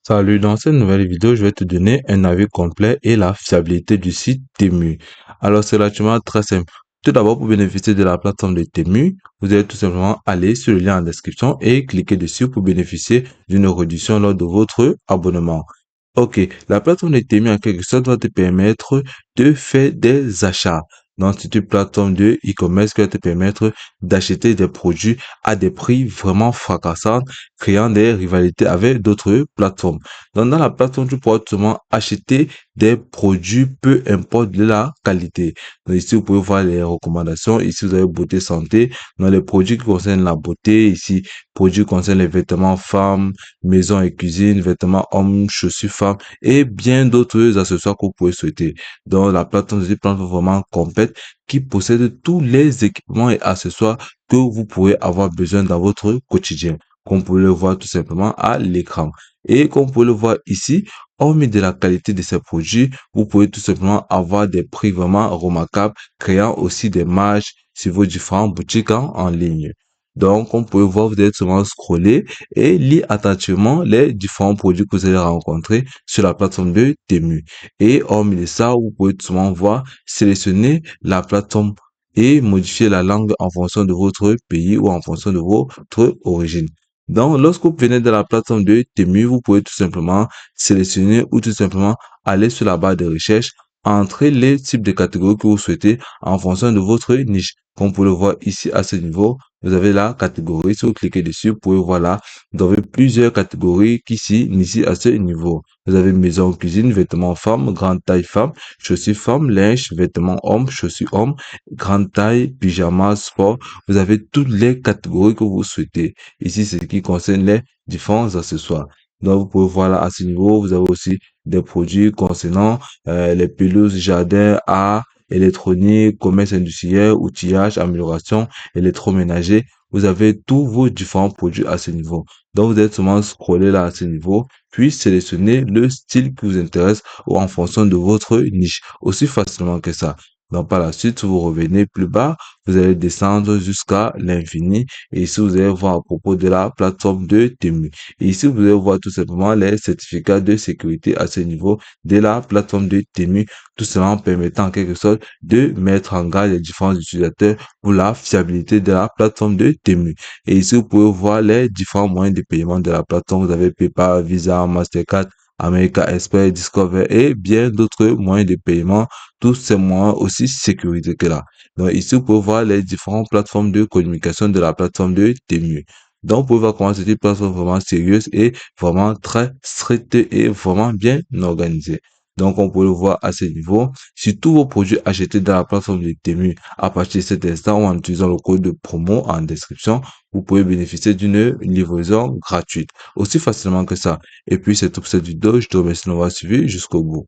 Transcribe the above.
Salut, dans cette nouvelle vidéo, je vais te donner un avis complet et la fiabilité du site Temu. Alors, c'est relativement très simple. Tout d'abord, pour bénéficier de la plateforme de Temu, vous allez tout simplement aller sur le lien en description et cliquer dessus pour bénéficier d'une réduction lors de votre abonnement. Ok, la plateforme de Temu en quelque sorte va te permettre de faire des achats. Donc, c'est une plateforme de e-commerce qui va te permettre d'acheter des produits à des prix vraiment fracassants, créant des rivalités avec d'autres plateformes. Donc, dans la plateforme, tu pourras tout simplement acheter des produits, peu importe de la qualité. Donc, ici, vous pouvez voir les recommandations. Ici, vous avez beauté santé. Dans les produits qui concernent la beauté, ici, produits qui concernent les vêtements femmes, maison et cuisine, vêtements hommes, chaussures femmes et bien d'autres accessoires que vous pouvez souhaiter. Donc, la plateforme est une plateforme vraiment complète qui possède tous les équipements et accessoires que vous pourrez avoir besoin dans votre quotidien, comme vous pouvez le voir tout simplement à l'écran. Et comme vous pouvez le voir ici, hormis de la qualité de ces produits, vous pouvez tout simplement avoir des prix vraiment remarquables, créant aussi des marges sur vos différentes boutiques en ligne. Donc, comme vous pouvez voir, vous allez seulement scroller et lire attentivement les différents produits que vous allez rencontrer sur la plateforme de Temu. Et hormis de ça, vous pouvez tout simplement voir, sélectionner la plateforme et modifier la langue en fonction de votre pays ou en fonction de votre origine. Donc, lorsque vous venez de la plateforme de Temu, vous pouvez tout simplement sélectionner ou tout simplement aller sur la barre de recherche, entrer les types de catégories que vous souhaitez en fonction de votre niche. Comme vous pouvez le voir ici à ce niveau, vous avez la catégorie. Si vous cliquez dessus, vous pouvez voir là, vous avez plusieurs catégories qui s'initient à ce niveau. Vous avez maison, cuisine, vêtements femmes, grande taille femme, chaussures femmes, linge, vêtements hommes, chaussures hommes, grande taille, pyjama, sport. Vous avez toutes les catégories que vous souhaitez. Ici, c'est ce qui concerne les différents accessoires. Donc, vous pouvez voir là à ce niveau, vous avez aussi des produits concernant les pelouses, jardins, art, électronique, commerce industriel, outillage, amélioration, électroménager. Vous avez tous vos différents produits à ce niveau. Donc, vous allez seulement scroller là à ce niveau, puis sélectionner le style qui vous intéresse ou en fonction de votre niche. Aussi facilement que ça. Donc, par la suite, vous revenez plus bas, vous allez descendre jusqu'à l'infini. Et ici, vous allez voir à propos de la plateforme de Temu. Et ici, vous allez voir tout simplement les certificats de sécurité à ce niveau de la plateforme de Temu, tout cela en permettant en quelque sorte de mettre en garde les différents utilisateurs pour la fiabilité de la plateforme de Temu. Et ici, vous pouvez voir les différents moyens de paiement de la plateforme. Vous avez PayPal, Visa, Mastercard, America Express, Discover et bien d'autres moyens de paiement, tous ces moyens aussi sécurisés que là. Donc ici, vous pouvez voir les différentes plateformes de communication de la plateforme de Temu. Donc, vous pouvez voir comment c'est une plateforme vraiment sérieuse et vraiment très stricte et vraiment bien organisée. Donc, on peut le voir à ce niveau. Si tous vos produits achetés dans la plateforme de Temu à partir de cet instant ou en utilisant le code de promo en description, vous pouvez bénéficier d'une livraison gratuite. Aussi facilement que ça. Et puis, c'est tout pour cette vidéo. Je te remercie de m'avoir suivi jusqu'au bout.